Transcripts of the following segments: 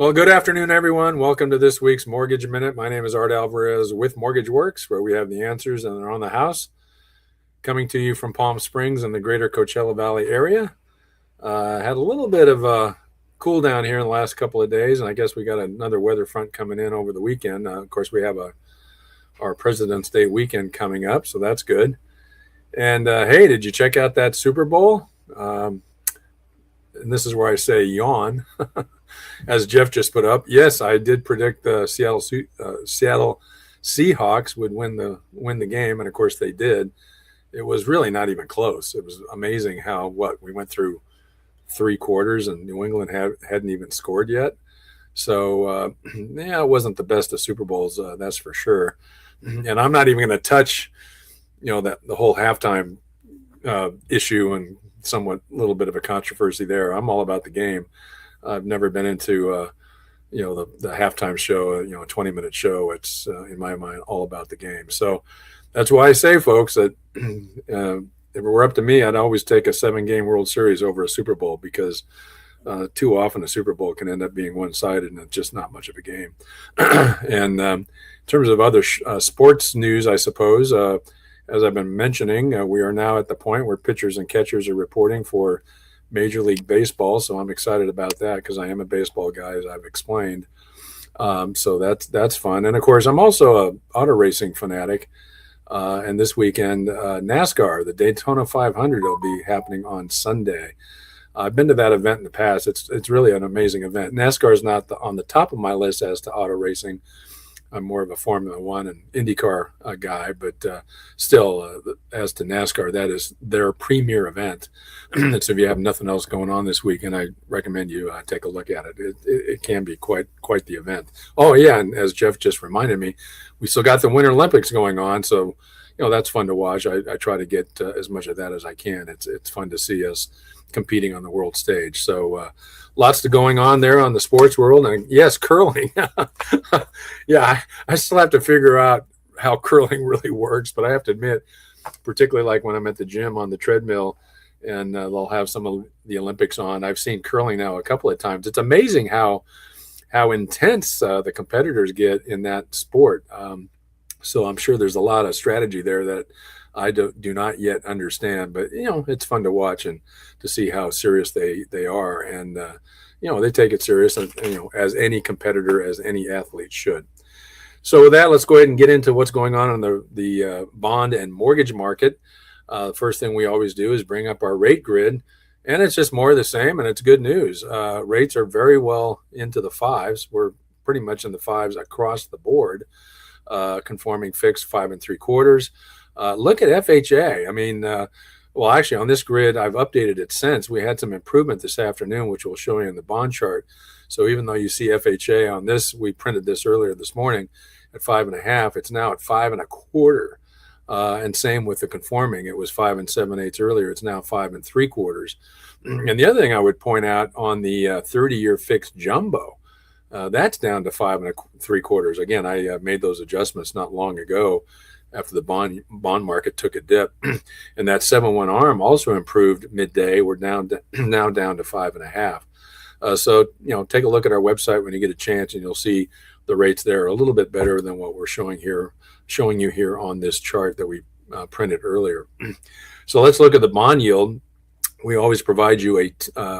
Well, good afternoon, everyone. Welcome to this week's Mortgage Minute. My name is Art Alvarez with MortgageWorks, where we have the answers and they're on the house. Coming to you from Palm Springs in the greater Coachella Valley area. Had a little bit of a cool down here in the last couple of days, and I guess we got another weather front coming in over the weekend. Of course, we have our President's Day weekend coming up, so that's good. And hey, did you check out that Super Bowl? And this is where I say yawn. As Jeff just put up, yes, I did predict the Seattle Seahawks would win the game, and of course they did. It was really not even close. It was amazing how we went through 3 quarters and New England hadn't even scored yet. So yeah, it wasn't the best of Super Bowls, that's for sure. And I'm not even going to touch, that the whole halftime issue and somewhat little bit of a controversy there. I'm all about the game. I've never been into, the halftime show, a 20-minute show. It's, in my mind, all about the game. So that's why I say, folks, that if it were up to me, I'd always take a 7-game World Series over a Super Bowl because too often a Super Bowl can end up being one-sided and it's just not much of a game. And in terms of other sports news, I suppose, as I've been mentioning, we are now at the point where pitchers and catchers are reporting for Major League Baseball, so I'm excited about that because I am a baseball guy, as I've explained. So that's fun. And of course, I'm also a auto racing fanatic. And this weekend, NASCAR, the Daytona 500, will be happening on Sunday. I've been to that event in the past. It's really an amazing event. NASCAR is not on the top of my list as to auto racing. I'm more of a Formula One and IndyCar guy, but still, as to NASCAR, that is their premier event. So if you have nothing else going on this weekend, I recommend you take a look at it. It can be quite the event. Oh yeah, and as Jeff just reminded me, we still got the Winter Olympics going on, so that's fun to watch. I try to get as much of that as I can. It's fun to see us competing on the world stage. So lots to going on there on the sports world. And yes, curling. Yeah, I still have to figure out how curling really works, but I have to admit, particularly like when I'm at the gym on the treadmill and they'll have some of the Olympics on, I've seen curling now a couple of times. It's amazing how intense the competitors get in that sport. So I'm sure there's a lot of strategy there that I do not yet understand, but it's fun to watch and to see how serious they are, and they take it serious, and as any competitor, as any athlete should. So with that, let's go ahead and get into what's going on in the bond and mortgage market. The first thing we always do is bring up our rate grid, and it's just more of the same, and it's good news. Rates are very well into the 5s. We're pretty much in the 5s across the board. Conforming fixed 5 3/4. Look at FHA. I mean, well, actually, on this grid, I've updated it since. We had some improvement this afternoon, which we'll show you in the bond chart. So even though you see FHA on this, we printed this earlier this morning at 5.5. It's now at 5 1/4. And same with the conforming. It was 5 7/8 earlier. It's now 5 3/4. And the other thing I would point out on the 30-year fixed jumbo, that's down to 5 3/4. Again, I made those adjustments not long ago after the bond market took a dip. And that 7/1 ARM also improved midday. We're now down to 5.5. So take a look at our website when you get a chance, and you'll see the rates there are a little bit better than what we're showing you here on this chart that we printed earlier. So let's look at the bond yield. We always provide you a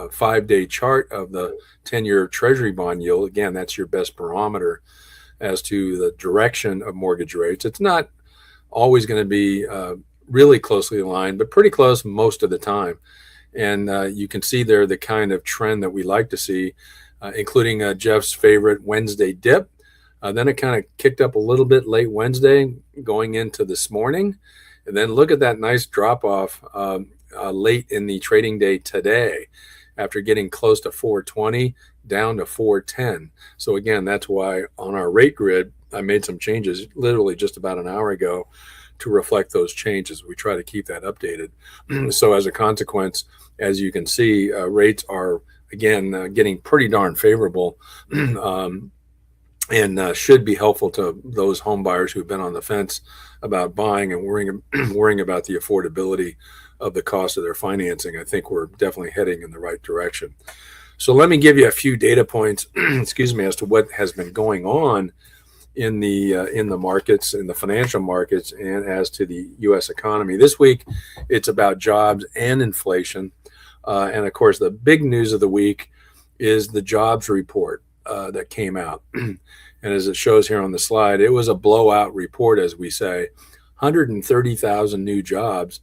5-day chart of the 10-year Treasury bond yield. Again, that's your best barometer as to the direction of mortgage rates. It's not always going to be really closely aligned, but pretty close most of the time. And you can see there the kind of trend that we like to see, including Jeff's favorite Wednesday dip. Then it kind of kicked up a little bit late Wednesday going into this morning. And then look at that nice drop off late in the trading day today after getting close to 420 down to 410. So again, that's why on our rate grid, I made some changes literally just about an hour ago to reflect those changes. We try to keep that updated. So as a consequence, as you can see, rates are, again, getting pretty darn favorable and should be helpful to those home buyers who've been on the fence about buying and worrying about the affordability of the cost of their financing. I think we're definitely heading in the right direction. So let me give you a few data points, excuse me, as to what has been going on in the markets, in the financial markets, and as to the U.S. economy. This week, it's about jobs and inflation. And of course, the big news of the week is the jobs report that came out. And as it shows here on the slide, it was a blowout report, as we say. 130,000 new jobs,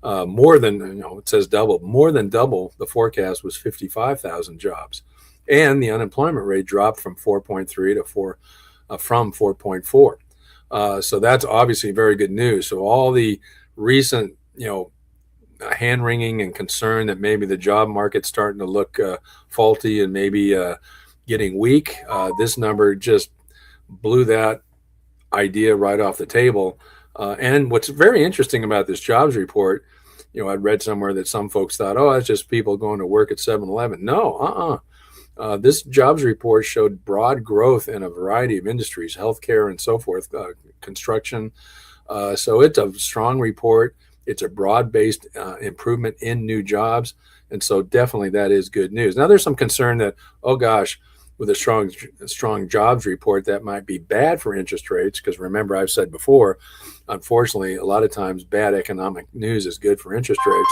more than, it says double, more than double. The forecast was 55,000 jobs. And the unemployment rate dropped from 4.3 to 4, from 4.4. So that's obviously very good news. So all the recent, hand wringing and concern that maybe the job market's starting to look faulty and maybe getting weak, this number just blew that idea right off the table. And what's very interesting about this jobs report, I'd read somewhere that some folks thought, oh, that's just people going to work at 7-Eleven. No, this jobs report showed broad growth in a variety of industries, healthcare and so forth, construction. So it's a strong report. It's a broad-based improvement in new jobs. And so definitely that is good news. Now, there's some concern that, oh, gosh, with a strong jobs report, that might be bad for interest rates. Because remember, I've said before, unfortunately, a lot of times bad economic news is good for interest rates.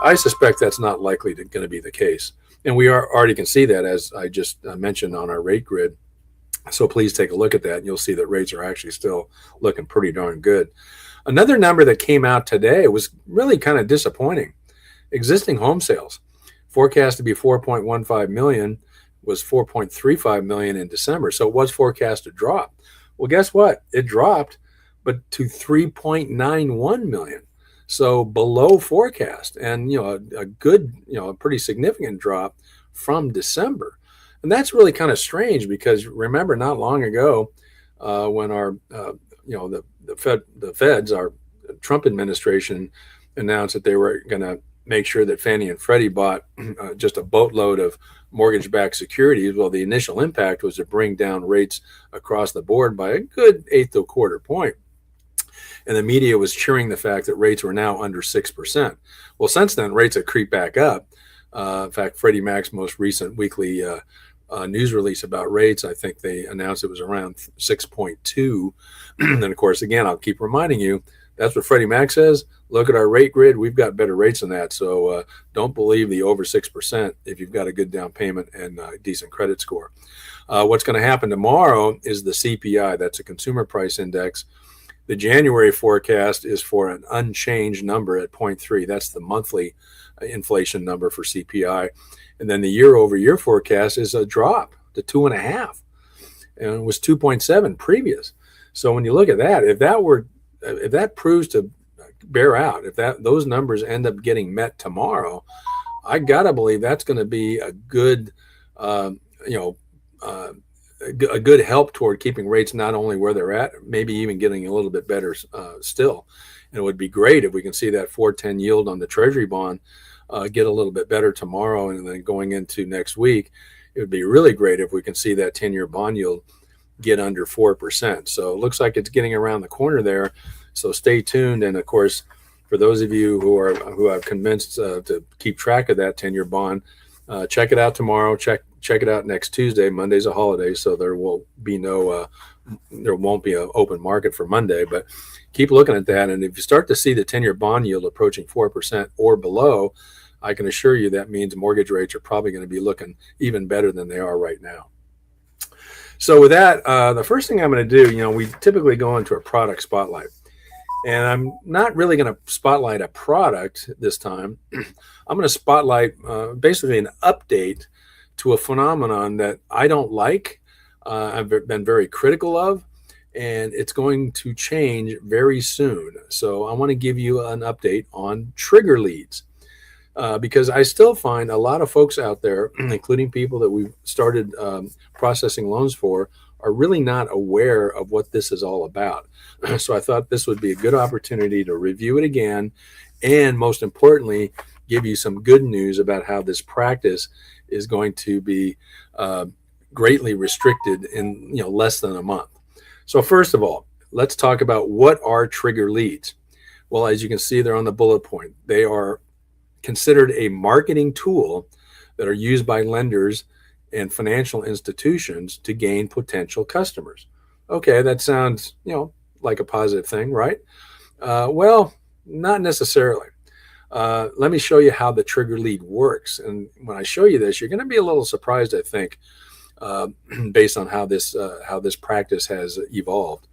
I suspect that's not likely going to be the case. And we already can see that, as I just mentioned, on our rate grid. So please take a look at that, and you'll see that rates are actually still looking pretty darn good. Another number that came out today was really kind of disappointing. Existing home sales, forecast to be 4.15 million, was 4.35 million in December. So it was forecast to drop. Well, guess what? It dropped, but to 3.91 million. So below forecast, and a good, a pretty significant drop from December. And that's really kind of strange, because remember, not long ago, when our the feds, our Trump administration, announced that they were going to make sure that Fannie and Freddie bought just a boatload of mortgage-backed securities. Well, the initial impact was to bring down rates across the board by a good eighth of a quarter point. And the media was cheering the fact that rates were now under 6%. Well, since then, rates have creeped back up. In fact, Freddie Mac's most recent weekly news release about rates, I think they announced it was around 6.2. And of course, again, I'll keep reminding you, that's what Freddie Mac says. Look at our rate grid. We've got better rates than that. So don't believe the over 6% if you've got a good down payment and a decent credit score. What's going to happen tomorrow is the CPI. That's a consumer price index. The January forecast is for an unchanged number at 0.3. That's the monthly inflation number for CPI. And then the year-over-year forecast is a drop to 2.5. And it was 2.7 previous. So when you look at that, if that proves to bear out, if those numbers end up getting met tomorrow, I gotta believe that's going to be a good, a good help toward keeping rates not only where they're at, maybe even getting a little bit better still. And it would be great if we can see that 4.10 yield on the Treasury bond get a little bit better tomorrow, and then going into next week, it would be really great if we can see that 10-year bond yield get under 4%. So it looks like it's getting around the corner there. So stay tuned. And of course, for those of you who I've convinced to keep track of that 10-year bond, check it out tomorrow. Check it out next Tuesday. Monday's a holiday, so there won't be an open market for Monday. But keep looking at that. And if you start to see the 10-year bond yield approaching 4% or below, I can assure you that means mortgage rates are probably going to be looking even better than they are right now. So with that, the first thing I'm going to do, we typically go into a product spotlight. And I'm not really going to spotlight a product this time. I'm going to spotlight basically an update to a phenomenon that I don't like. I've been very critical of, and it's going to change very soon. So I want to give you an update on trigger leads. Because I still find a lot of folks out there, including people that we've started processing loans for, are really not aware of what this is all about. So I thought this would be a good opportunity to review it again, and most importantly, give you some good news about how this practice is going to be greatly restricted in less than a month. So first of all, let's talk about what are trigger leads. Well, as you can see, they're on the bullet point. They are considered a marketing tool that are used by lenders and financial institutions to gain potential customers. Okay, that sounds, like a positive thing, right? Well, not necessarily. Let me show you how the trigger lead works. And when I show you this, you're going to be a little surprised, I think, uh, based on how this practice has evolved.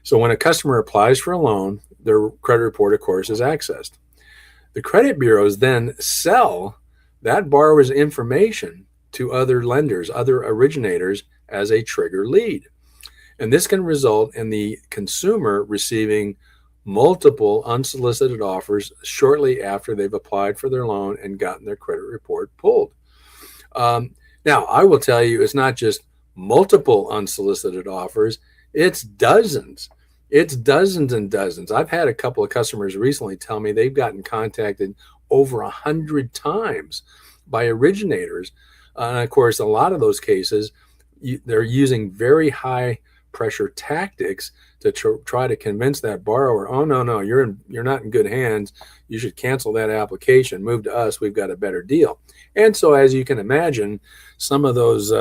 So when a customer applies for a loan, their credit report, of course, is accessed. The credit bureaus then sell that borrower's information to other lenders, other originators, as a trigger lead. And this can result in the consumer receiving multiple unsolicited offers shortly after they've applied for their loan and gotten their credit report pulled. Now, I will tell you, it's not just multiple unsolicited offers, it's dozens. It's dozens and dozens. I've had a couple of customers recently tell me they've gotten contacted over 100 times by originators. And of course, a lot of those cases, they're using very high pressure tactics to try to convince that borrower, oh, no, you're not in good hands. You should cancel that application, move to us. We've got a better deal. And so, as you can imagine, some of those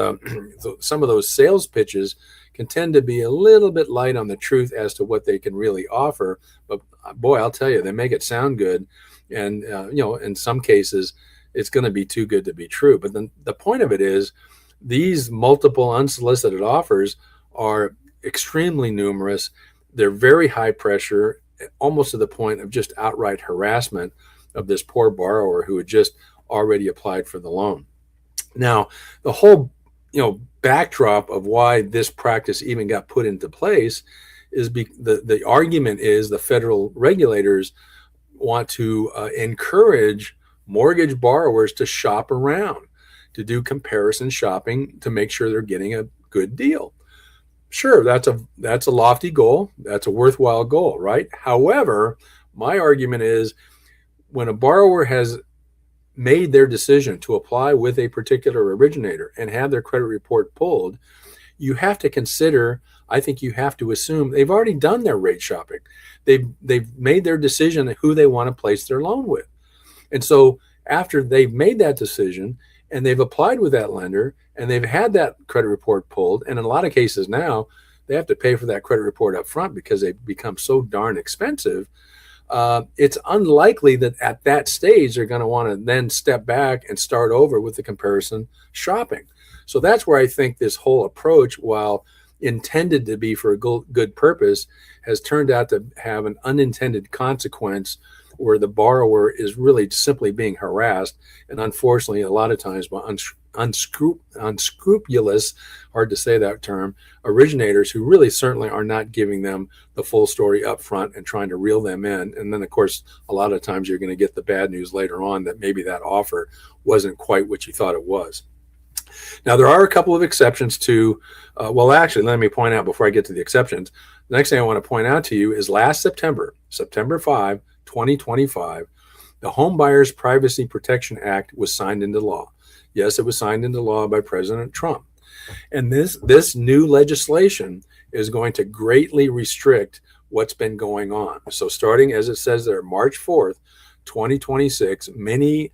sales pitches can tend to be a little bit light on the truth as to what they can really offer. But boy, I'll tell you, they make it sound good. And, in some cases, it's going to be too good to be true. But then the point of it is these multiple unsolicited offers are extremely numerous. They're very high pressure, almost to the point of just outright harassment of this poor borrower who had just already applied for the loan. Now, the whole, backdrop of why this practice even got put into place is the argument is the federal regulators want to encourage mortgage borrowers to shop around, to do comparison shopping to make sure they're getting a good deal. Sure, that's a lofty goal. That's a worthwhile goal, right? However, my argument is when a borrower has made their decision to apply with a particular originator and have their credit report pulled, you have to consider, I think you have to assume they've already done their rate shopping. They've made their decision of who they want to place their loan with. And so after they've made that decision and they've applied with that lender and they've had that credit report pulled, and in a lot of cases now, they have to pay for that credit report up front because they've become so darn expensive. It's unlikely that at that stage they're going to want to then step back and start over with the comparison shopping. So that's where I think this whole approach, while intended to be for a good purpose, has turned out to have an unintended consequence where the borrower is really simply being harassed. And unfortunately, a lot of times by unscrupulous, hard to say that term, originators who really certainly are not giving them the full story up front and trying to reel them in. And then, of course, a lot of times you're going to get the bad news later on that maybe that offer wasn't quite what you thought it was. Now, there are a couple of exceptions to, actually, let me point out before I get to the exceptions. The next thing I want to point out to you is last September 5, 2025, the Home Buyers Privacy Protection Act was signed into law. Yes, it was signed into law by President Trump. And this new legislation is going to greatly restrict what's been going on. So starting, as it says there, March 4th, 2026, many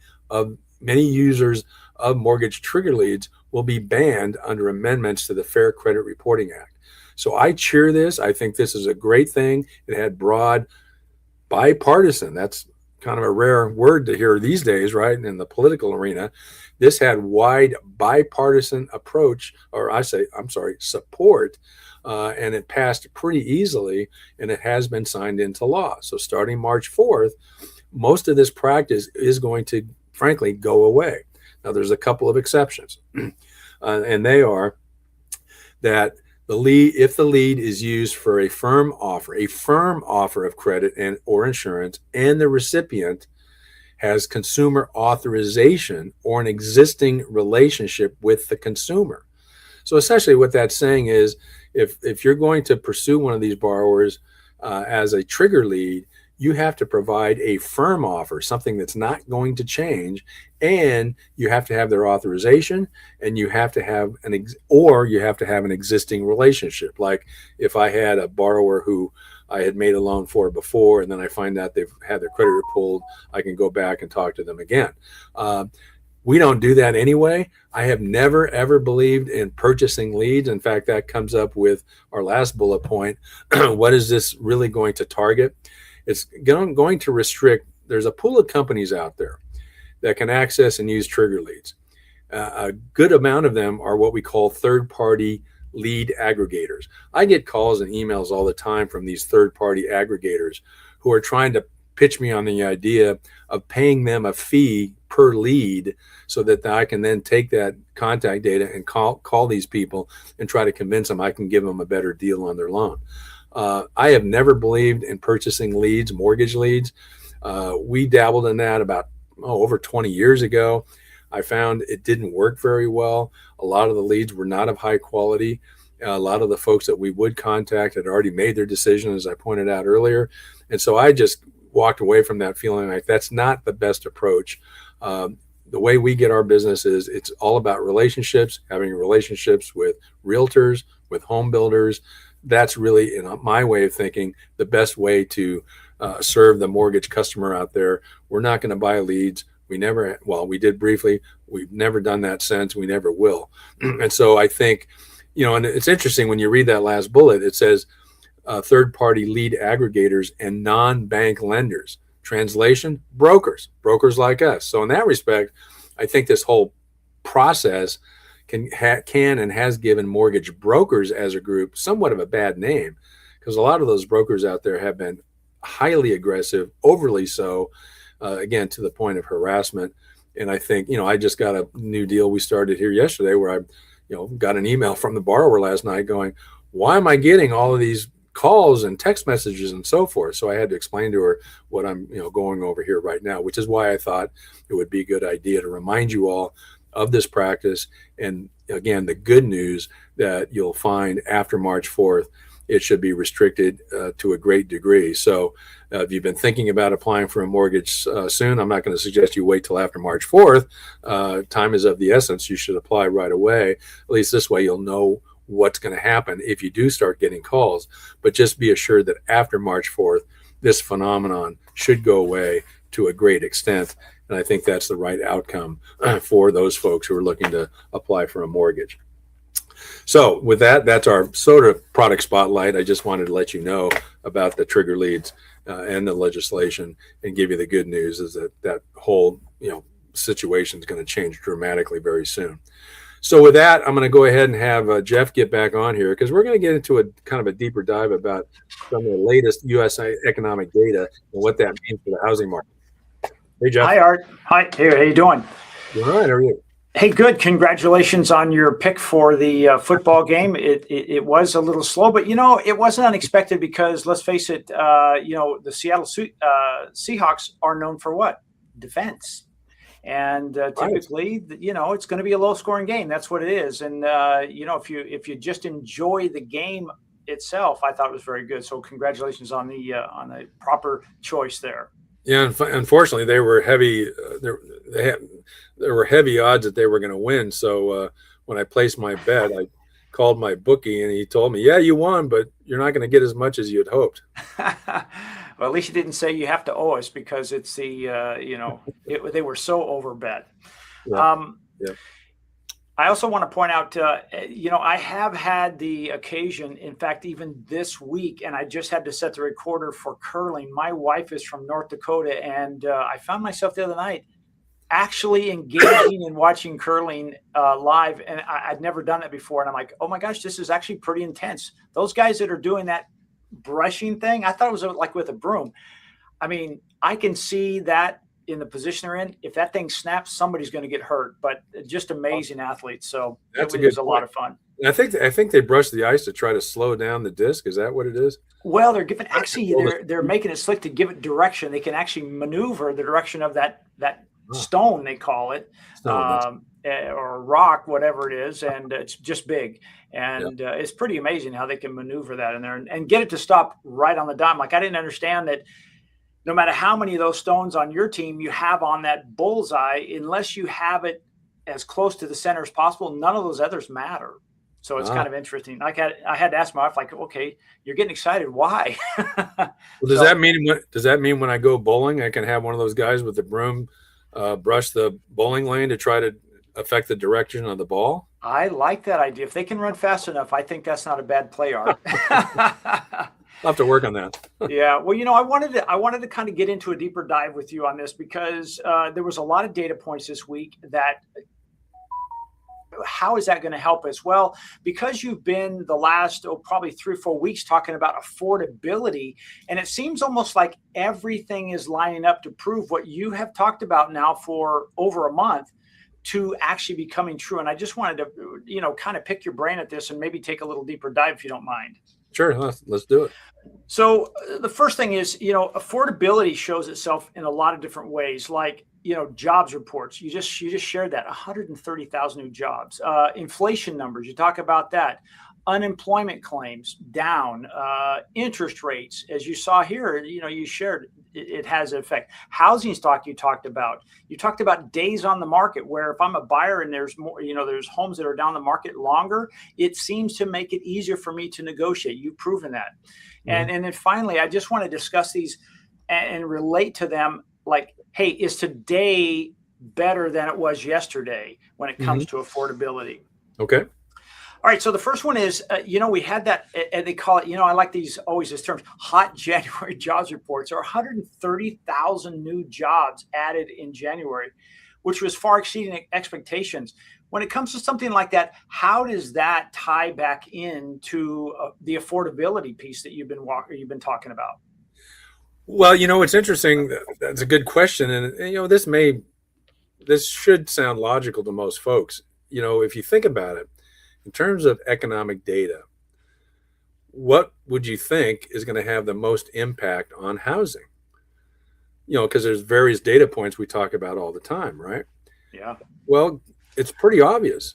users of mortgage trigger leads will be banned under amendments to the Fair Credit Reporting Act. So I cheer this. I think this is a great thing. It had broad bipartisan. That's kind of a rare word to hear these days, right? In the political arena. This had wide bipartisan support, and it passed pretty easily, and it has been signed into law. So starting March 4th, most of this practice is going to, frankly, go away. Now, there's a couple of exceptions, and they are that if the lead is used for a firm offer of credit and or insurance, and the recipient has consumer authorization or an existing relationship with the consumer. So essentially what that's saying is if you're going to pursue one of these borrowers as a trigger lead, you have to provide a firm offer, something that's not going to change, and you have to have their authorization, and you have to have an existing relationship. Like if I had a borrower who I had made a loan for before, and then I find out they've had their credit pulled, I can go back and talk to them again. We don't do that anyway. I have never, ever believed in purchasing leads. In fact, that comes up with our last bullet point. What is this really going to target? It's going to restrict. There's a pool of companies out there that can access and use trigger leads. A good amount of them are what we call third-party lead aggregators. I get calls and emails all the time from these third-party aggregators who are trying to pitch me on the idea of paying them a fee per lead so that I can then take that contact data and call these people and try to convince them I can give them a better deal on their loan. I have never believed in purchasing leads, mortgage leads. We dabbled in that about over 20 years ago. I found it didn't work very well. A lot of the leads were not of high quality. A lot of the folks that we would contact had already made their decision, as I pointed out earlier. And so I just walked away from that feeling like that's not the best approach. The way we get our business is it's all about relationships, having relationships with realtors, with home builders. That's really, in my way of thinking, the best way to serve the mortgage customer out there. We're not going to buy leads. We did briefly. We've never done that since. We never will. And so I think, and it's interesting when you read that last bullet, it says third-party lead aggregators and non-bank lenders. Translation, brokers like us. So in that respect, I think this whole process can and has given mortgage brokers as a group somewhat of a bad name, because a lot of those brokers out there have been highly aggressive, overly so, again, to the point of harassment. And I think, I just got a new deal we started here yesterday where I, got an email from the borrower last night going, why am I getting all of these calls and text messages and so forth? So I had to explain to her what I'm, going over here right now, which is why I thought it would be a good idea to remind you all of this practice. And again, the good news that you'll find after March 4th, it should be restricted to a great degree. So if you've been thinking about applying for a mortgage soon, I'm not going to suggest you wait till after March 4th. Time is of the essence. You should apply right away. At least this way you'll know what's going to happen if you do start getting calls. But just be assured that after March 4th, this phenomenon should go away to a great extent. And I think that's the right outcome for those folks who are looking to apply for a mortgage. So with that, that's our sort of product spotlight. I just wanted to let you know about the trigger leads and the legislation, and give you the good news is that whole situation is going to change dramatically very soon. So with that, I'm going to go ahead and have Jeff get back on here, because we're going to get into a kind of a deeper dive about some of the latest U.S. economic data and what that means for the housing market. Hey, Jeff. Hi, Art. Hi. Hey, how you doing? All right. How are you? Hey, good. Congratulations on your pick for the football game. It was a little slow, but it wasn't unexpected, because let's face it, the Seattle Seahawks are known for what? Defense. And typically, it's going to be a low-scoring game. That's what it is. And if you just enjoy the game itself, I thought it was very good. So congratulations on the proper choice there. Yeah, unfortunately, they were heavy. There were heavy odds that they were going to win. So when I placed my bet, I called my bookie, and he told me, "Yeah, you won, but you're not going to get as much as you had hoped." Well, at least you didn't say you have to owe us, because it's the they were so overbet. Yeah. I also want to point out, I have had the occasion, in fact, even this week, and I just had to set the recorder for curling. My wife is from North Dakota, and I found myself the other night actually engaging in watching curling live, and I'd never done it before. And I'm like, oh my gosh, this is actually pretty intense. Those guys that are doing that brushing thing, I thought it was like with a broom. I mean, I can see that in the position they're in. If that thing snaps, somebody's going to get hurt. But just amazing athletes. So it was a lot of fun. And I think they brush the ice to try to slow down the disc. Is that what it is? Well, they're making it slick to give it direction. They can actually maneuver the direction of that stone, they call it, or rock, whatever it is, and it's just big. And it's pretty amazing how they can maneuver that in there and get it to stop right on the dime. Like, I didn't understand that no matter how many of those stones on your team you have on that bullseye, unless you have it as close to the center as possible, none of those others matter. So it's kind of interesting. I had to ask my wife, like, okay, you're getting excited. Why? Well, does that mean when I go bowling, I can have one of those guys with the broom brush the bowling lane to try to affect the direction of the ball. I like that idea. If they can run fast enough, I think that's not a bad play, Art. I'll have to work on that. Yeah, well, I wanted to kind of get into a deeper dive with you on this because there was a lot of data points this week that how is that going to help us? Well, because you've been the last probably 3 or 4 weeks talking about affordability, and it seems almost like everything is lining up to prove what you have talked about now for over a month to actually be coming true. And I just wanted to, kind of pick your brain at this and maybe take a little deeper dive if you don't mind. Sure, let's do it. So the first thing is, affordability shows itself in a lot of different ways, like, jobs reports. You just shared that 130,000 new jobs, inflation numbers. You talk about that. Unemployment claims down, interest rates, as you saw here, you shared it has an effect. Housing stock you talked about. You talked about days on the market, where if I'm a buyer and there's more, there's homes that are down the market longer, it seems to make it easier for me to negotiate. You've proven that. Mm-hmm. And then finally, I just want to discuss these and relate to them like, hey, is today better than it was yesterday when it comes to affordability? Okay. All right. So the first one is, we had that, and they call it, I like these terms, hot January jobs reports. There are 130,000 new jobs added in January, which was far exceeding expectations. When it comes to something like that, how does that tie back into the affordability piece that you've been talking about? Well, it's interesting. That's a good question. And, this should sound logical to most folks. If you think about it, in terms of economic data, what would you think is going to have the most impact on housing? Because there's various data points we talk about all the time, right? Yeah. Well, it's pretty obvious.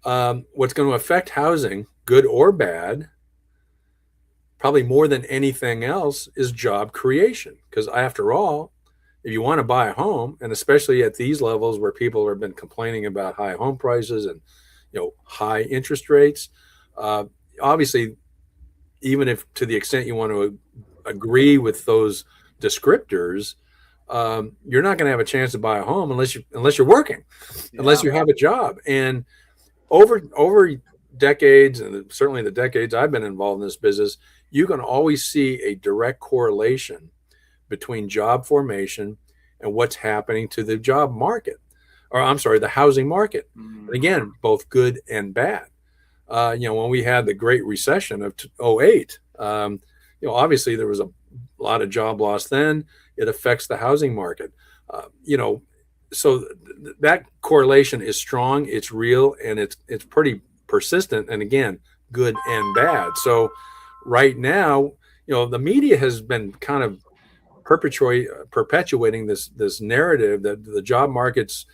What's going to affect housing, good or bad, probably more than anything else, is job creation. Because after all, if you want to buy a home, and especially at these levels where people have been complaining about high home prices and high interest rates, obviously, even if to the extent you want to agree with those descriptors, you're not going to have a chance to buy a home unless you're working, unless you have a job. And over decades, and certainly the decades I've been involved in this business, you can always see a direct correlation between job formation and what's happening to the job market, or I'm sorry, the housing market. And again, both good and bad. When we had the Great Recession of 2008, obviously there was a lot of job loss then. It affects the housing market. So that correlation is strong, it's real, and it's pretty persistent, and again, good and bad. So right now, the media has been kind of perpetuating this narrative that the job market's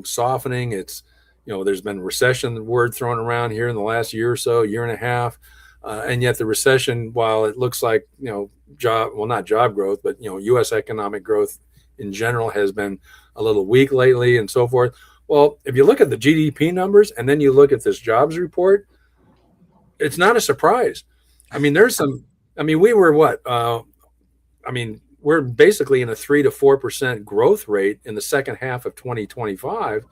softening. It's there's been recession word thrown around here in the last year or so, year and a half, and yet the recession, while it looks like not job growth, but U.S. economic growth in general has been a little weak lately, and so forth. Well, if you look at the GDP numbers and then you look at this jobs report, it's not a surprise. We were what? We're basically in a 3 to 4% growth rate in the second half of 2025.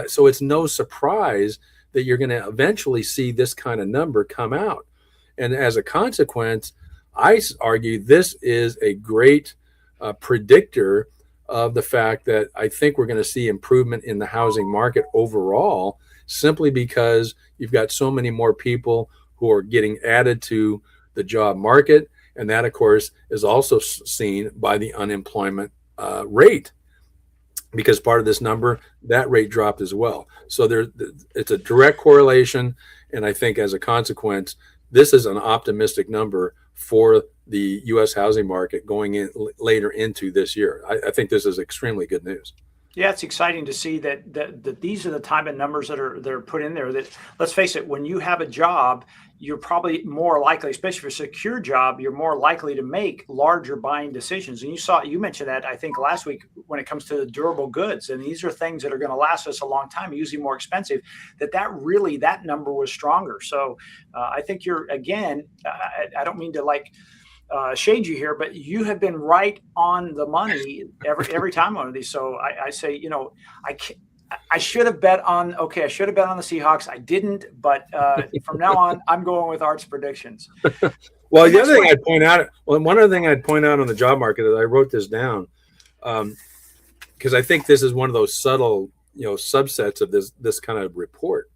So it's no surprise that you're going to eventually see this kind of number come out. And as a consequence, I argue this is a great predictor of the fact that I think we're going to see improvement in the housing market overall, simply because you've got so many more people who are getting added to the job market. And that, of course, is also seen by the unemployment rate, because part of this number, that rate dropped as well. So it's a direct correlation. And I think as a consequence, this is an optimistic number for the U.S. housing market going in later into this year. I think this is extremely good news. Yeah, it's exciting to see that these are the type of numbers that are put in there. That, let's face it, when you have a job, you're probably more likely, especially for a secure job, you're more likely to make larger buying decisions. And you mentioned that, I think, last week when it comes to the durable goods. And these are things that are going to last us a long time, usually more expensive, that number was stronger. So I think I don't mean to shade you here, but you have been right on the money every time one of these. So I say, you know, I should have bet on, okay, I should have bet on the Seahawks. I didn't, but from now on, I'm going with Art's predictions. Well, the other thing I'd point out, one other thing I'd point out on the job market is I wrote this down because I think this is one of those subtle, you know, subsets of this kind of report,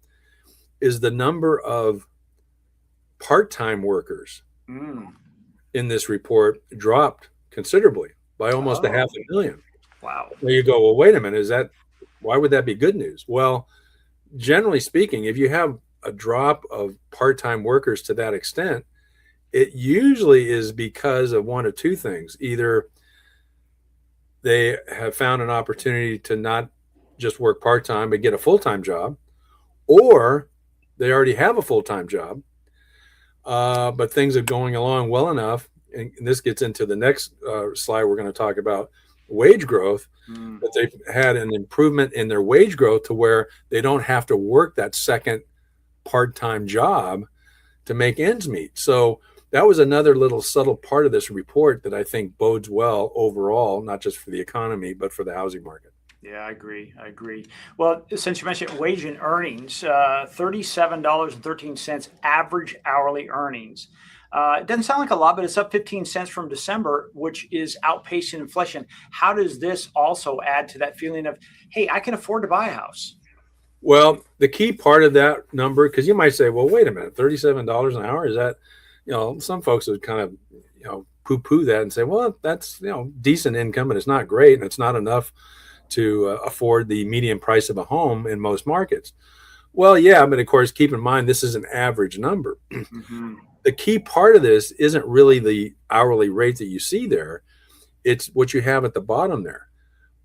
is the number of part-time workers in this report dropped considerably by almost 500,000. Wow. Well, you go, well, wait a minute, why would that be good news? Well, generally speaking, if you have a drop of part-time workers to that extent, it usually is because of one of two things. Either they have found an opportunity to not just work part-time, but get a full-time job, or they already have a full-time job, but things are going along well enough. And this gets into the next slide. We're going to talk about wage growth, that they've had an improvement in their wage growth to where they don't have to work that second part-time job to make ends meet. So that was another little subtle part of this report that I think bodes well overall, not just for the economy, but for the housing market. Yeah, I agree. Well, since you mentioned wage and earnings, $37.13 average hourly earnings. It doesn't sound like a lot, but it's up 15 cents from December, which is outpacing inflation. How does this also add to that feeling of, hey, I can afford to buy a house? Well, the key part of that number, because you might say, well, wait a minute, $37 an hour, is that, you know, some folks would kind of, you know, poo-poo that and say, well, that's, you know, decent income, but it's not great, and it's not enough to afford the median price of a home in most markets. Well, yeah, but of course, keep in mind, this is an average number. The key part of this isn't really the hourly rate that you see there. It's what you have at the bottom there.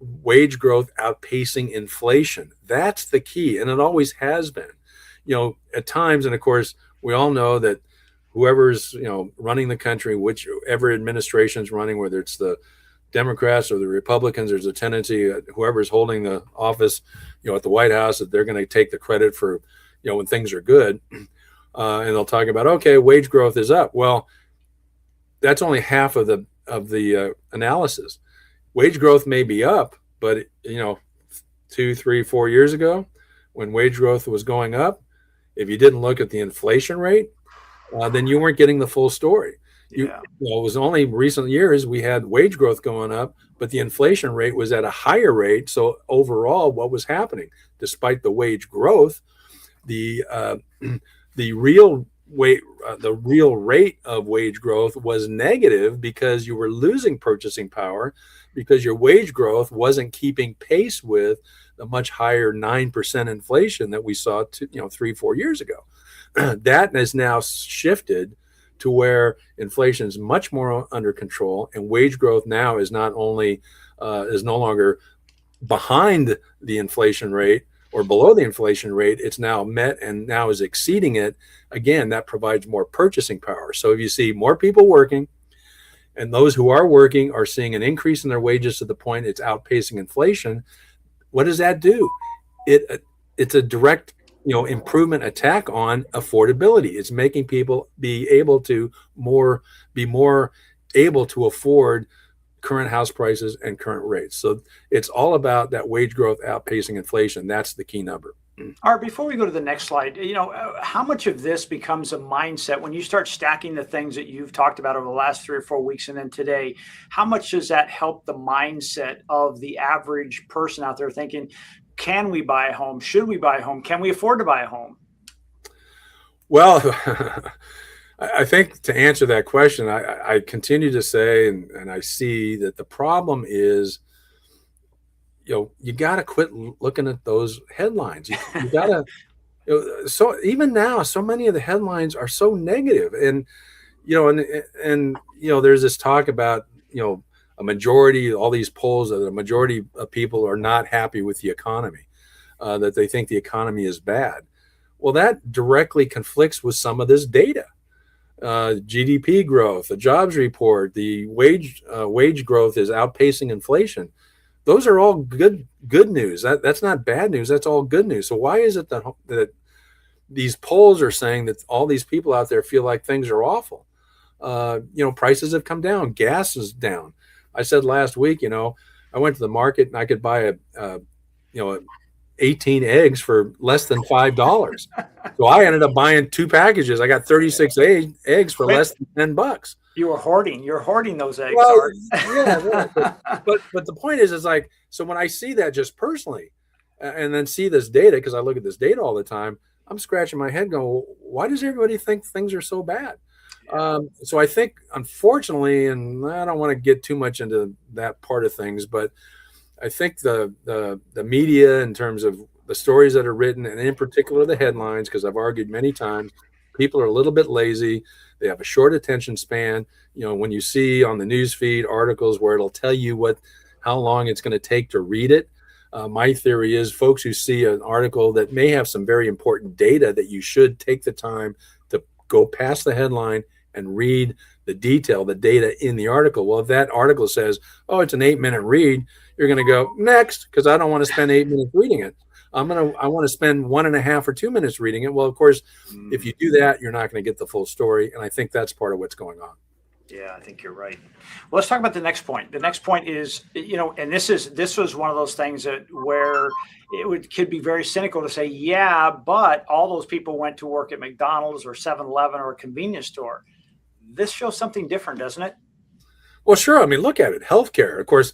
Wage growth outpacing inflation. That's the key. And it always has been. You know, at times, and of course, we all know that whoever's, you know, running the country, whichever administration's running, whether it's the Democrats or the Republicans, there's a tendency, whoever's holding the office, you know, at the White House, that they're going to take the credit for, you know, when things are good. And they'll talk about, okay, wage growth is up. Well, that's only half of the analysis. Wage growth may be up, but, you know, 2, 3, 4 years ago, when wage growth was going up, if you didn't look at the inflation rate, then you weren't getting the full story. It was only recent years we had wage growth going up, but the inflation rate was at a higher rate. So overall, what was happening, despite the wage growth, the real rate of wage growth was negative because you were losing purchasing power because your wage growth wasn't keeping pace with the much higher 9% inflation that we saw 3, 4 years ago. That has now shifted to where inflation is much more under control, and wage growth now is not only is no longer behind the inflation rate or below the inflation rate, it's now met and now is exceeding it. Again, that provides more purchasing power. So if you see more people working, and those who are working are seeing an increase in their wages to the point it's outpacing inflation, what does that do? It's a direct improvement attack on affordability. It's making people be more able to afford current house prices and current rates. So it's all about that wage growth outpacing inflation. That's the key number. All right, before we go to the next slide, how much of this becomes a mindset when you start stacking the things that you've talked about over the last 3 or 4 weeks and then today? How much does that help the mindset of the average person out there thinking, can we buy a home? Should we buy a home? Can we afford to buy a home? Well, I think to answer that question, I continue to say, and I see that the problem is, you got to quit looking at those headlines. You got to, so even now, so many of the headlines are so negative. And there's this talk about, a majority, all these polls, that a majority of people are not happy with the economy, that they think the economy is bad. Well, that directly conflicts with some of this data. GDP growth, the jobs report, the wage growth is outpacing inflation. Those are all good news. That's not bad news. That's all good news. So why is it that these polls are saying that all these people out there feel like things are awful? Prices have come down. Gas is down. I said last week, I went to the market and I could buy a 18 eggs for less than $5. So I ended up buying 2 packages. I got 36 eggs for Wait, less than $10. you were hoarding. You're hoarding those eggs, Well, Art. yeah, right. But the point is like, so when I see that just personally, and then see this data, because I look at this data all the time, I'm scratching my head going, why does everybody think things are so bad? Yeah. So I think, unfortunately, and I don't want to get too much into that part of things, but I think the media, in terms of the stories that are written, and in particular the headlines, because I've argued many times, people are a little bit lazy. They have a short attention span. When you see on the news feed articles where it'll tell you how long it's going to take to read it, my theory is folks who see an article that may have some very important data that you should take the time to go past the headline and read the detail, the data in the article. Well, if that article says, oh, it's an 8-minute read, you're going to go next, because I don't want to spend 8 minutes reading it. I want to spend 1.5 or 2 minutes reading it. Well, of course, if you do that, you're not going to get the full story. And I think that's part of what's going on. Yeah, I think you're right. Well, let's talk about the next point. The next point is, and this was one of those things where could be very cynical to say, yeah, but all those people went to work at McDonald's or 7-Eleven or a convenience store. This shows something different, doesn't it? Well, sure. I mean, look at it. Healthcare, of course,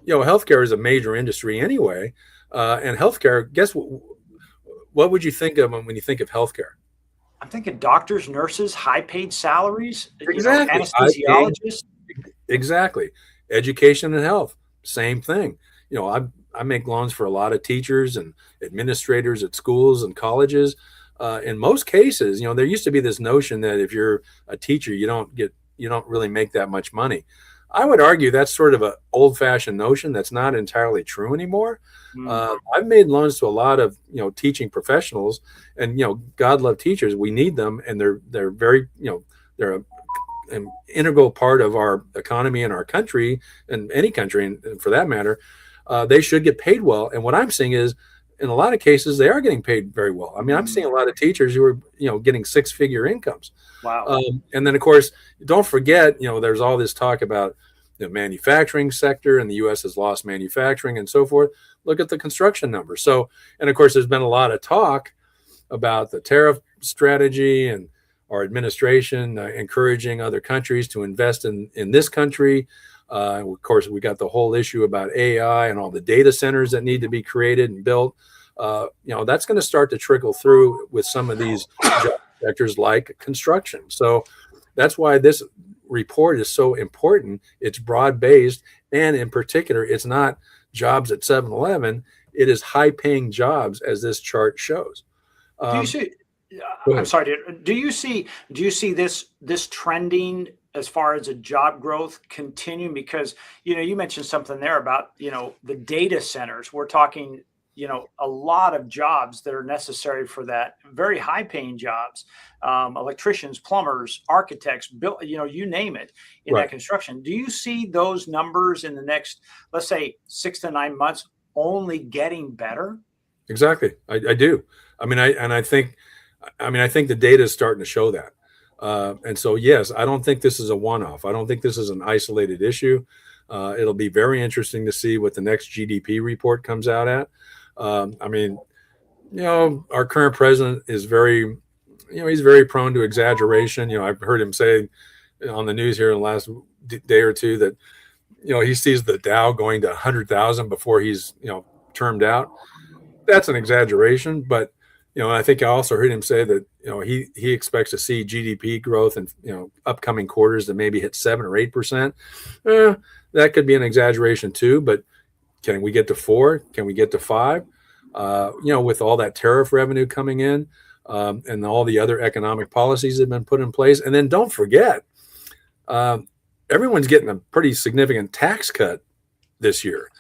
healthcare is a major industry anyway. And healthcare, guess what would you think of when you think of healthcare? I'm thinking doctors, nurses, high paid salaries, Exactly. Anesthesiologists. Exactly. Education and health, same thing. I make loans for a lot of teachers and administrators at schools and colleges. In most cases, there used to be this notion that if you're a teacher, you don't really make that much money. I would argue that's sort of an old-fashioned notion that's not entirely true anymore. I've made loans to a lot of teaching professionals, and God love teachers. We need them, and they're very they're an integral part of our economy and our country, and any country, and for that matter, they should get paid well. And what I'm seeing is, in a lot of cases, they are getting paid very well. I mean, I'm seeing a lot of teachers who are getting 6-figure incomes. Wow. And then, of course, don't forget, there's all this talk about the manufacturing sector, and the U.S. has lost manufacturing and so forth. Look at the construction numbers. So, and of course, there's been a lot of talk about the tariff strategy and our administration encouraging other countries to invest in this country. Of course, we got the whole issue about AI and all the data centers that need to be created and built. That's going to start to trickle through with some of these job sectors like construction. So that's why this report is so important. It's broad-based, and in particular, it's not jobs at 7-Eleven. It is high-paying jobs, as this chart shows. Do you see? I'm sorry. Do you see this trending as far as a job growth continuing? Because you mentioned something there about the data centers. We're talking a lot of jobs that are necessary for that, very high paying jobs, electricians, plumbers, architects, you name it in that construction. Do you see those numbers in the next, let's say, 6 to 9 months only getting better? Exactly. I do. I think the data is starting to show that. And so, yes, I don't think this is a one-off. I don't think this is an isolated issue. It'll be very interesting to see what the next GDP report comes out at. Our current president is he's very prone to exaggeration. I've heard him say on the news here in the last day or two that, he sees the Dow going to 100,000 before he's, termed out. That's an exaggeration, but, I think I also heard him say that, he expects to see GDP growth in, upcoming quarters that maybe hit 7 or 8%. That could be an exaggeration too, but can we get to 4? Can we get to 5? With all that tariff revenue coming in, and all the other economic policies that have been put in place. And then don't forget, everyone's getting a pretty significant tax cut this year.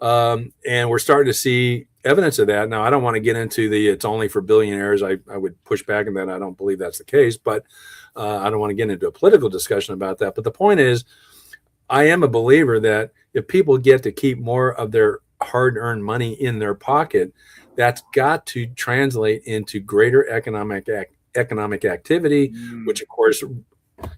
And we're starting to see evidence of that. Now, I don't want to get into it's only for billionaires. I would push back on that. I don't believe that's the case, but I don't want to get into a political discussion about that. But the point is, I am a believer that if people get to keep more of their hard-earned money in their pocket, that's got to translate into greater economic activity, which of course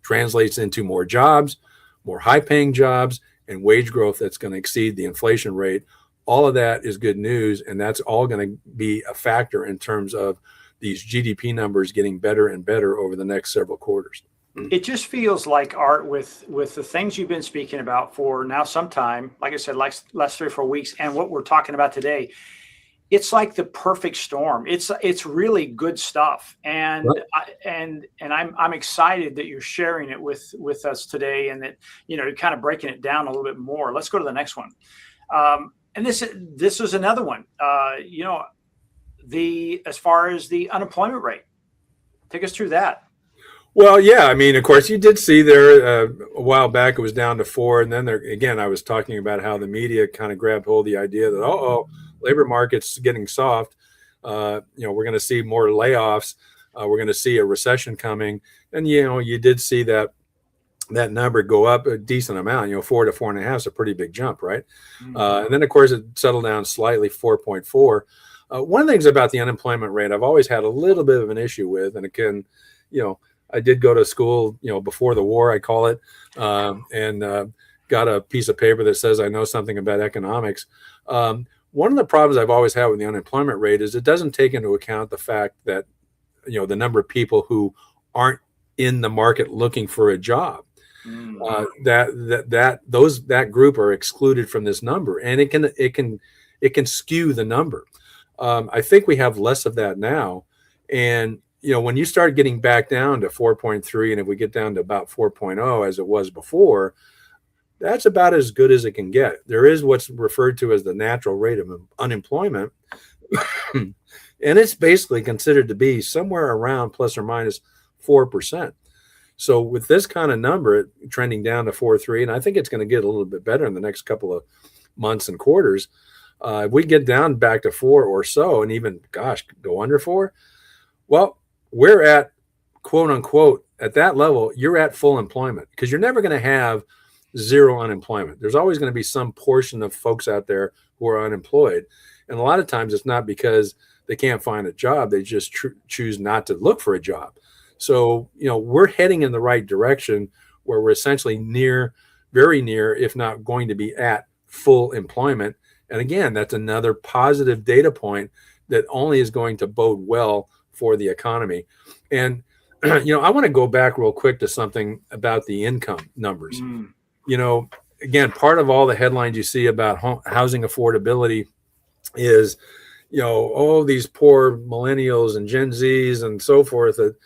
translates into more jobs, more high-paying jobs, and wage growth that's going to exceed the inflation rate. All of that is good news, and that's all going to be a factor in terms of these GDP numbers getting better and better over the next several quarters. It just feels like, Art, with the things you've been speaking about for now some time, like I said, last 3 or 4 weeks, and what we're talking about today, it's like the perfect storm. It's really good stuff, and I'm excited that you're sharing it with us today, and that you're kind of breaking it down a little bit more. Let's go to the next one, and this is another one. As far as the unemployment rate, take us through that. Well, yeah, I mean, of course, you did see there a while back it was down to 4, and then there again, I was talking about how the media kind of grabbed hold of the idea that labor market's getting soft. We're going to see more layoffs. We're going to see a recession coming, and you did see that number go up a decent amount. 4 to 4.5 is a pretty big jump, right? Mm-hmm. And then of course it settled down slightly, 4.4. One of the things about the unemployment rate I've always had a little bit of an issue with, and it can, I did go to school, before the war, I call it, and got a piece of paper that says I know something about economics. One of the problems I've always had with the unemployment rate is it doesn't take into account the fact that, the number of people who aren't in the market looking for a job. That group are excluded from this number, and it can skew the number. I think we have less of that now, and when you start getting back down to 4.3, and if we get down to about 4.0 as it was before, that's about as good as it can get. There is what's referred to as the natural rate of unemployment, and it's basically considered to be somewhere around plus or minus 4%. So with this kind of number trending down to 4.3, and I think it's going to get a little bit better in the next couple of months and quarters, if we get down back to 4 or so, and even, go under 4, well, we're at, quote unquote, at that level, you're at full employment, because you're never going to have zero unemployment. There's always going to be some portion of folks out there who are unemployed. And a lot of times it's not because they can't find a job. They just choose not to look for a job. So, we're heading in the right direction where we're essentially very near, if not going to be at full employment. And again, that's another positive data point that only is going to bode well for the economy. And, I want to go back real quick to something about the income numbers. Again, part of all the headlines you see about housing affordability is, these poor millennials and Gen Zs and so forth, that,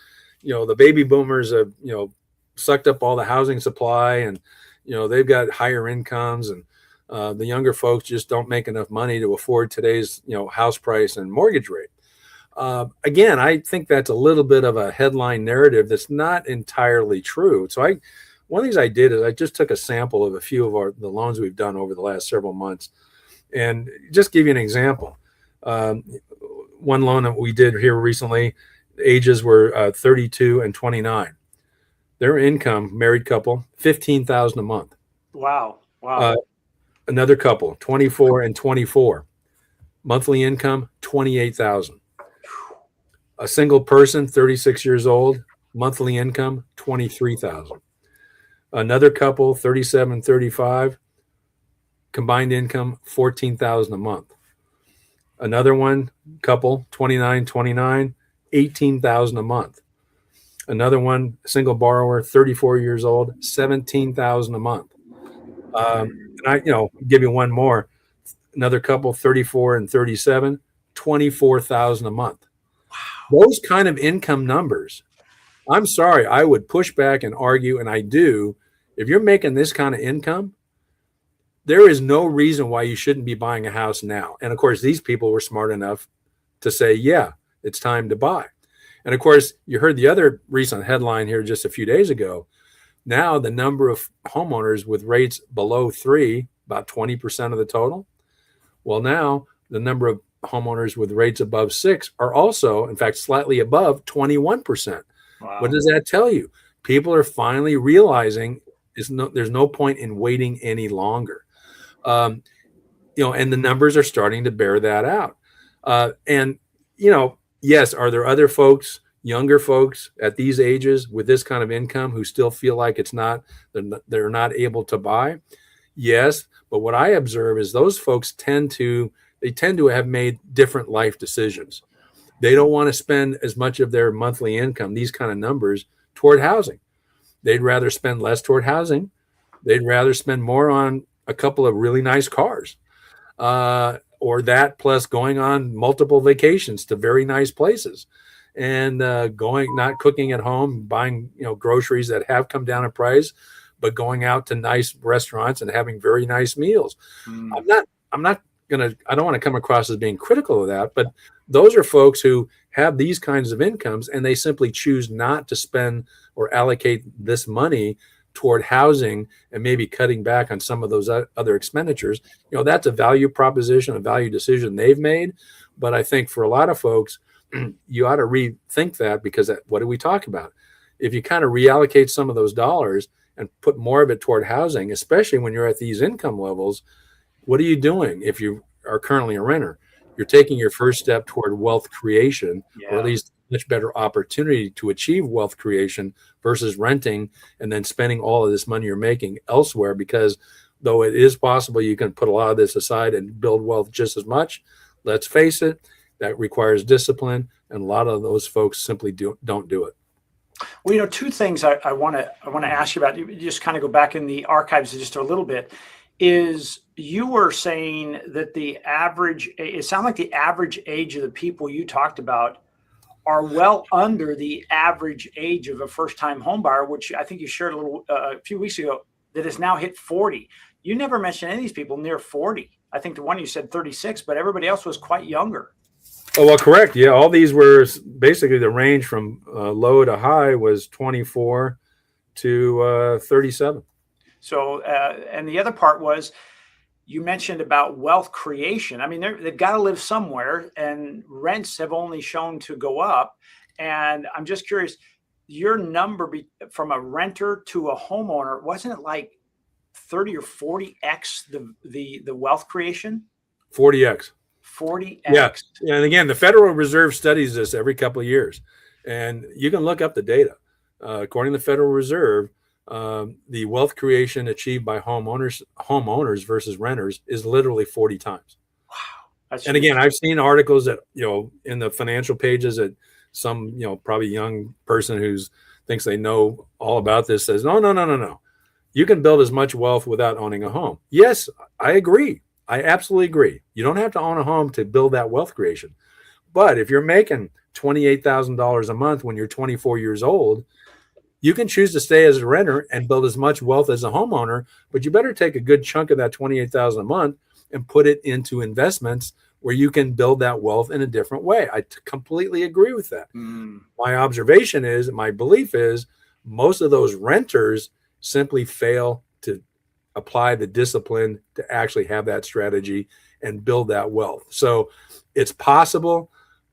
the baby boomers have, sucked up all the housing supply, and, they've got higher incomes, and the younger folks just don't make enough money to afford today's, house price and mortgage rate. Again, I think that's a little bit of a headline narrative that's not entirely true. So one of the things I did is I just took a sample of a few of the loans we've done over the last several months, and just give you an example. One loan that we did here recently, ages were 32 and 29. Their income, married couple, $15,000 a month. Wow. Another couple, 24 and 24. Monthly income, $28,000. A single person, 36 years old, monthly income, $23,000. Another couple, 37, 35, combined income, $14,000 a month. Another one, couple, 29, 29, $18,000 a month. Another one, single borrower, 34 years old, $17,000 a month. And I, give you one more. Another couple, 34 and 37, $24,000 a month. Wow. Those kind of income numbers, I'm sorry, I would push back and argue, and I do. If you're making this kind of income, there is no reason why you shouldn't be buying a house now. And of course, these people were smart enough to say, yeah, it's time to buy. And of course, you heard the other recent headline here just a few days ago. Now the number of homeowners with rates below 3, about 20% of the total. Well, now the number of homeowners with rates above 6 are also, in fact, slightly above 21%. Wow. What does that tell you? People are finally realizing there's no point in waiting any longer. And the numbers are starting to bear that out. Yes, are there other folks, younger folks at these ages with this kind of income who still feel like they're not able to buy? Yes, but what I observe is those folks tend to have made different life decisions. They don't want to spend as much of their monthly income, these kind of numbers, toward housing. They'd rather spend less toward housing. They'd rather spend more on a couple of really nice cars, or that plus going on multiple vacations to very nice places, and not cooking at home, buying groceries that have come down in price, but going out to nice restaurants and having very nice meals. Mm. I don't want to come across as being critical of that, but those are folks who have these kinds of incomes and they simply choose not to spend or allocate this money toward housing and maybe cutting back on some of those other expenditures. That's a value proposition, a value decision they've made. But I think for a lot of folks, you ought to rethink that, because what do we talk about? If you kind of reallocate some of those dollars and put more of it toward housing, especially when you're at these income levels, what are you doing if you are currently a renter? You're taking your first step toward wealth creation, or at least much better opportunity to achieve wealth creation versus renting and then spending all of this money you're making elsewhere, because though it is possible you can put a lot of this aside and build wealth just as much, let's face it, that requires discipline, and a lot of those folks simply don't do it. Well, two things I want to ask you about. You just kind of go back in the archives just a little bit. Is you were saying that it sounded like the average age of the people you talked about are well under the average age of a first-time home buyer, which I think you shared a few weeks ago, that has now hit 40. You never mentioned any of these people near 40. I think the one you said 36, but everybody else was quite younger. Oh, well, correct. Yeah, all these were basically the range from low to high was 24 to 37. So, and the other part was, you mentioned about wealth creation. I mean, they've got to live somewhere, and rents have only shown to go up. And I'm just curious, your number from a renter to a homeowner, wasn't it like 30 or 40x the wealth creation? 40x. 40x. Yeah. And again, the Federal Reserve studies this every couple of years, and you can look up the data. According to the Federal Reserve, the wealth creation achieved by homeowners versus renters is literally 40 times. Wow. And again, I've seen articles that, in the financial pages that some, probably young person who thinks they know all about this says, no. You can build as much wealth without owning a home. Yes, I agree. I absolutely agree. You don't have to own a home to build that wealth creation. But if you're making $28,000 a month when you're 24 years old, you can choose to stay as a renter and build as much wealth as a homeowner, but you better take a good chunk of that $28,000 a month and put it into investments where you can build that wealth in a different way. I completely agree with that. My observation is, my belief is, most of those renters simply fail to apply the discipline to actually have that strategy and build that wealth. So it's possible,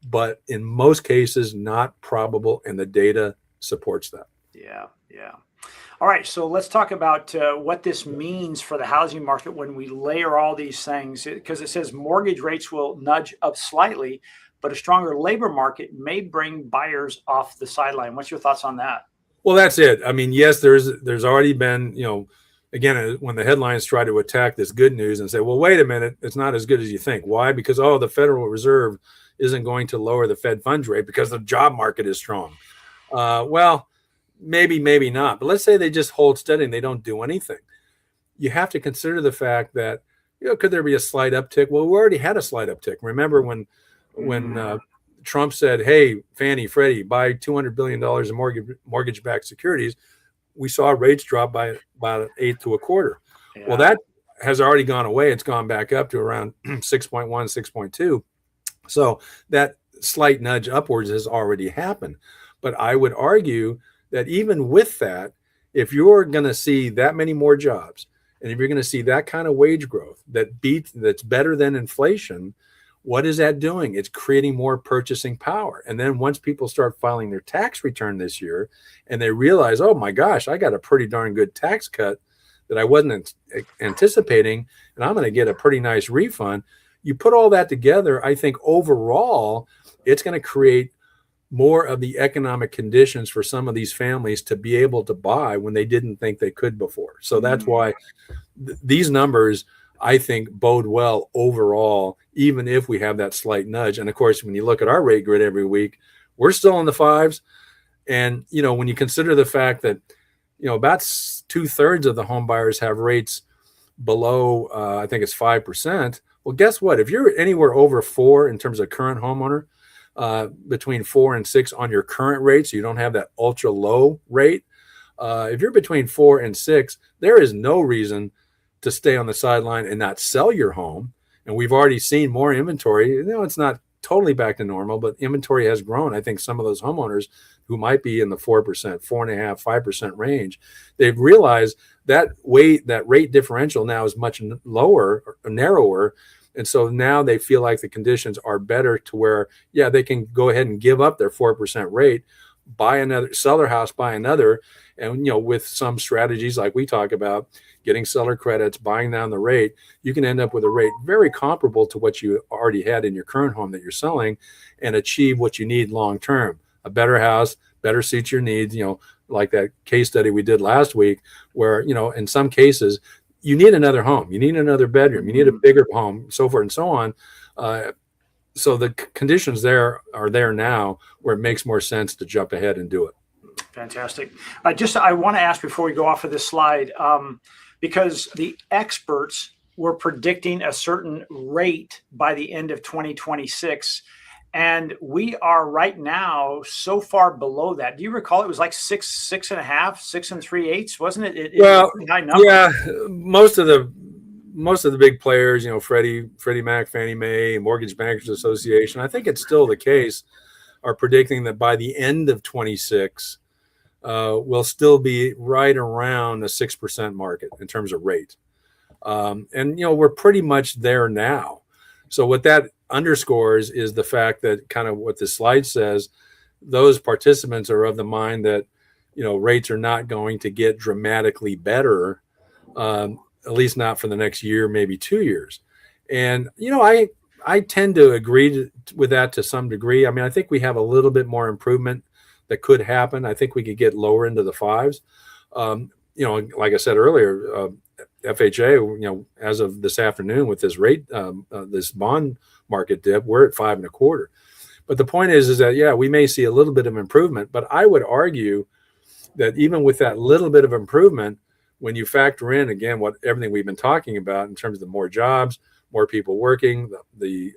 but in most cases, not probable, and the data supports that. Yeah. All right, so let's talk about what this means for the housing market when we layer all these things, because it says mortgage rates will nudge up slightly, but a stronger labor market may bring buyers off the sideline. What's your thoughts on that? Well, that's it. I mean, yes, there's already been, again, when the headlines try to attack this good news and say, well, wait a minute, it's not as good as you think. Why? Because, the Federal Reserve isn't going to lower the Fed funds rate because the job market is strong. Well, maybe not. But let's say they just hold steady and they don't do anything. You have to consider the fact that, could there be a slight uptick? Well, we already had a slight uptick. Remember when Trump said, hey, Fannie, Freddie, buy $200 billion in mortgage-backed securities, we saw rates drop by about an eighth to a quarter. Yeah. Well, that has already gone away. It's gone back up to around 6.1, 6.2. So that slight nudge upwards has already happened. But I would argue that even with that, if you're going to see that many more jobs, and if you're going to see that kind of wage growth that's better than inflation, what is that doing? It's creating more purchasing power. And then once people start filing their tax return this year and they realize, oh my gosh, I got a pretty darn good tax cut that I wasn't anticipating, and I'm going to get a pretty nice refund. You put all that together, I think overall, it's going to create more of the economic conditions for some of these families to be able to buy when they didn't think they could before. So that's why these numbers, I think, bode well overall, even if we have that slight nudge. And of course, when you look at our rate grid every week, we're still in the fives. And, when you consider the fact that, about 2/3 of the home buyers have rates below, I think it's 5%. Well, guess what? If you're anywhere over 4 in terms of current homeowner, between 4 and 6 on your current rate, so you don't have that ultra low rate. If you're between 4 and 6, there is no reason to stay on the sideline and not sell your home. And we've already seen more inventory. It's not totally back to normal, but inventory has grown. I think some of those homeowners who might be in the 4%, 4.5%, 5% range, they've realized that rate differential now is much lower, or narrower. And so now they feel like the conditions are better to where, they can go ahead and give up their 4% rate, buy another, sell their house, buy another. And, with some strategies like we talk about, getting seller credits, buying down the rate, you can end up with a rate very comparable to what you already had in your current home that you're selling and achieve what you need long term. A better house, better suits your needs, like that case study we did last week where, in some cases, you need another home, you need another bedroom, you need a bigger home, so forth and so on. So the conditions there are there now where it makes more sense to jump ahead and do it. Fantastic. I want to ask before we go off of this slide, because the experts were predicting a certain rate by the end of 2026. And we are right now so far below that. Do you recall it was like 6.5, 6 3/8? Wasn't it? Well, yeah, most of the big players, Freddie Mac, Fannie Mae, Mortgage Bankers Association, I think it's still the case, are predicting that by the end of 26, we'll still be right around the 6% market in terms of rate. And, we're pretty much there now. So what that underscores is the fact that kind of what the slide says, those participants are of the mind that, rates are not going to get dramatically better, at least not for the next year, maybe 2 years. And, I tend to agree with that to some degree. I mean, I think we have a little bit more improvement that could happen. I think we could get lower into the fives. Like I said earlier, FHA, as of this afternoon with this rate, this bond market dip, we're at 5.25. But the point is that, we may see a little bit of improvement, but I would argue that even with that little bit of improvement, when you factor in, again, everything we've been talking about in terms of the more jobs, more people working, the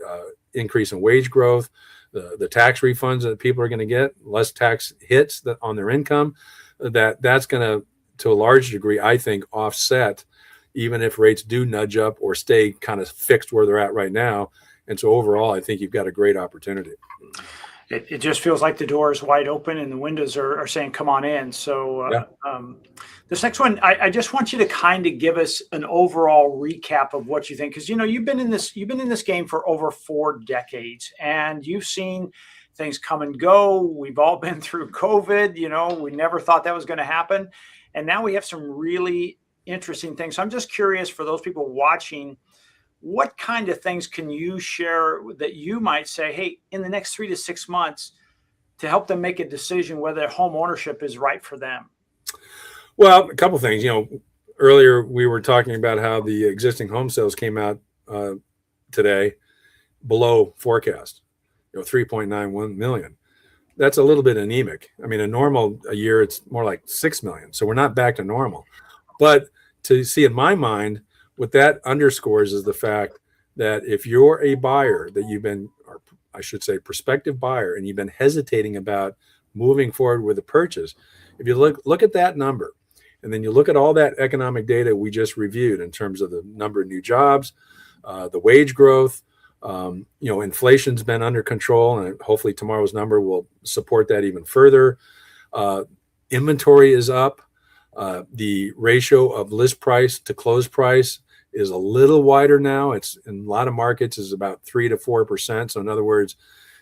increase in wage growth, the tax refunds that people are going to get, less tax hits on their income, that's going to a large degree, I think, offset even if rates do nudge up or stay kind of fixed where they're at right now. And so overall, I think you've got a great opportunity. It just feels like the door is wide open and the windows are saying, come on in. So this next one, I just want you to kind of give us an overall recap of what you think. Because, you've been in this game for over 4 decades and you've seen things come and go. We've all been through COVID. We never thought that was going to happen. And now we have some really interesting things. So I'm just curious for those people watching, what kind of things can you share that you might say, hey, in the next 3 to 6 months to help them make a decision whether home ownership is right for them? Well, a couple of things. Earlier we were talking about how the existing home sales came out today below forecast, 3.91 million. That's a little bit anemic. I mean, a year, it's more like 6 million. So we're not back to normal. But to see, in my mind, what that underscores is the fact that if you're a buyer or I should say prospective buyer, and you've been hesitating about moving forward with a purchase, if you look at that number, and then you look at all that economic data we just reviewed in terms of the number of new jobs, the wage growth, inflation's been under control, and hopefully tomorrow's number will support that even further. Inventory is up. The ratio of list price to close price is a little wider now. It's in a lot of markets is about 3 to 4%. So in other words,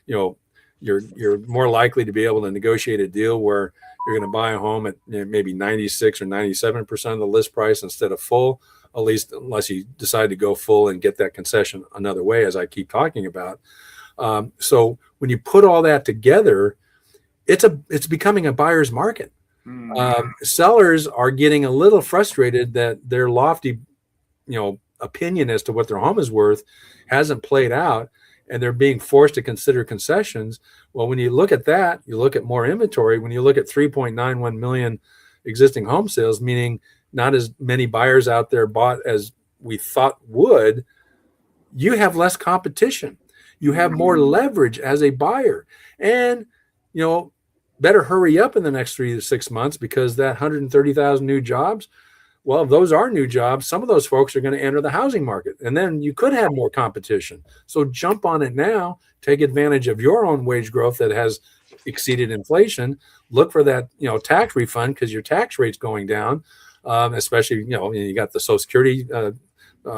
you're more likely to be able to negotiate a deal where you're going to buy a home at maybe 96 or 97% of the list price instead of full, at least unless you decide to go full and get that concession another way, as I keep talking about. So when you put all that together, it's becoming a buyer's market. Sellers are getting a little frustrated that their lofty, opinion as to what their home is worth hasn't played out, and they're being forced to consider concessions. Well, when you look at that, you look at more inventory. When you look at 3.91 million existing home sales, meaning not as many buyers out there bought as we thought would, you have less competition. You have more leverage as a buyer. And, better hurry up in the next 3 to 6 months, because that 130,000 new jobs, well, if those are new jobs, some of those folks are going to enter the housing market, and then you could have more competition. So jump on it now, take advantage of your own wage growth that has exceeded inflation. Look for that, tax refund, because your tax rate's going down, especially, you got the Social Security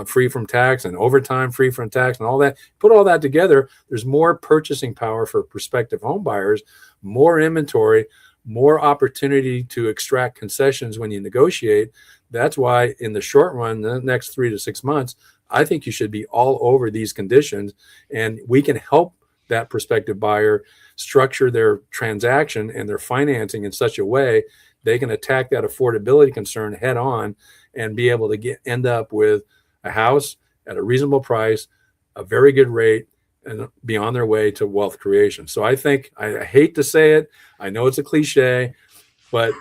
free from tax and overtime free from tax and all that. Put all that together, there's more purchasing power for prospective home buyers, more inventory, more opportunity to extract concessions when you negotiate. That's why in the short run, the next 3 to 6 months, I think you should be all over these conditions, and we can help that prospective buyer structure their transaction and their financing in such a way they can attack that affordability concern head on and be able to end up with a house at a reasonable price, a very good rate, and be on their way to wealth creation. So I think, I hate to say it, I know it's a cliche, but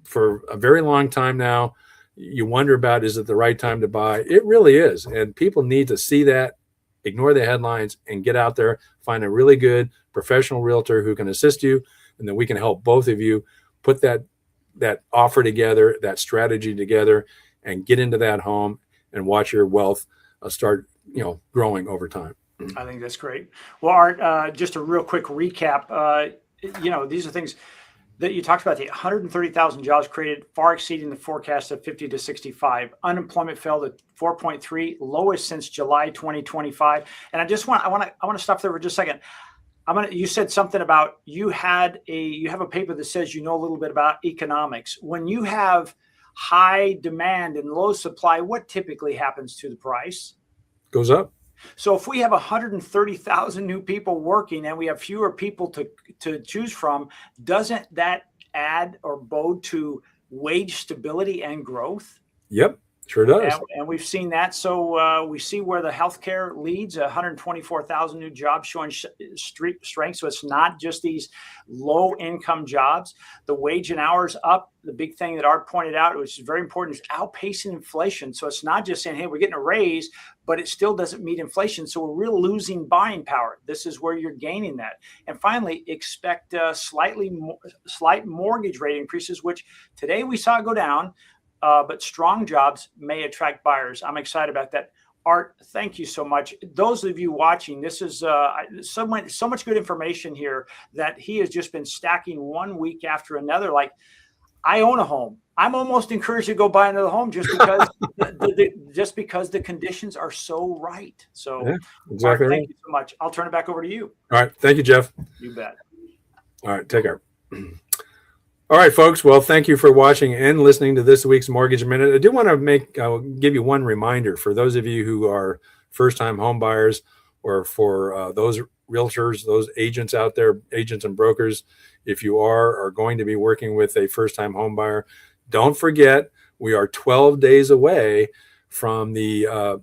for a very long time now, you wonder about, is it the right time to buy? It really is. And people need to see that, ignore the headlines, and get out there, find a really good professional realtor who can assist you, and then we can help both of you put that offer together, that strategy together, and get into that home and watch your wealth start, growing over time. I think that's great. Well, Art, just a real quick recap. These are things that you talked about. The 130,000 jobs created, far exceeding the forecast of 50 to 65. Unemployment fell to 4.3, lowest since July 2025. And I want to stop there for just a second. You said something about you have a paper that says a little bit about economics. When you have high demand and low supply, what typically happens to the price? Goes up. So if we have 130,000 new people working and we have fewer people to choose from, doesn't that add or bode to wage stability and growth? Yep, sure does. And we've seen that. So we see where the healthcare leads, 124,000 new jobs showing strength. So it's not just these low income jobs. The wage and hours up. The big thing that Art pointed out, which is very important, is outpacing inflation. So it's not just saying, hey, we're getting a raise, but it still doesn't meet inflation. So we're really losing buying power. This is where you're gaining that. And finally, expect slight mortgage rate increases, which today we saw go down, but strong jobs may attract buyers. I'm excited about that. Art, thank you so much. Those of you watching, this is so much good information here that he has just been stacking one week after another. Like, I own a home. I'm almost encouraged to go buy another home just because the conditions are so right. So, yeah, exactly. Art, thank you so much. I'll turn it back over to you. All right. Thank you, Jeff. You bet. All right. Take care. All right, folks. Well, thank you for watching and listening to this week's Mortgage Minute. I do want to give you one reminder for those of you who are first-time home buyers, or for those realtors, those agents out there, agents and brokers. If you are going to be working with a first-time home buyer, don't forget we are 12 days away from the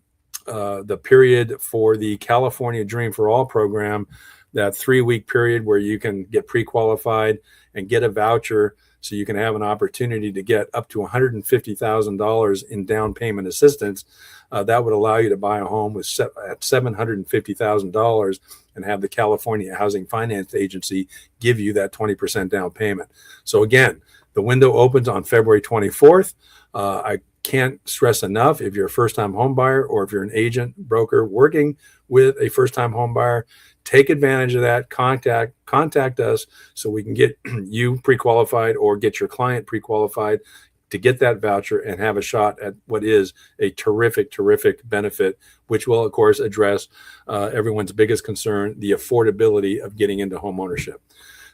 period for the California Dream for All program, that 3-week period where you can get pre-qualified and get a voucher so you can have an opportunity to get up to $150,000 in down payment assistance. That would allow you to buy a home at $750,000 and have the California Housing Finance Agency give you that 20% down payment. So again, the window opens on February 24th. I can't stress enough, if you're a first-time home buyer or if you're an agent, broker working with a first-time home buyer, take advantage of that. Contact us so we can get you pre-qualified or get your client pre-qualified to get that voucher and have a shot at what is a terrific benefit, which will, of course, address everyone's biggest concern, the affordability of getting into home ownership.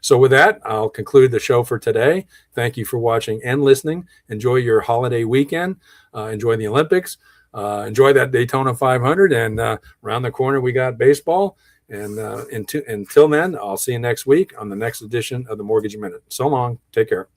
So with that, I'll conclude the show for today. Thank you for watching and listening. Enjoy your holiday weekend. Enjoy the Olympics. Enjoy that Daytona 500. And around the corner, we got baseball. And until then, I'll see you next week on the next edition of the Mortgage Minute. So long. Take care.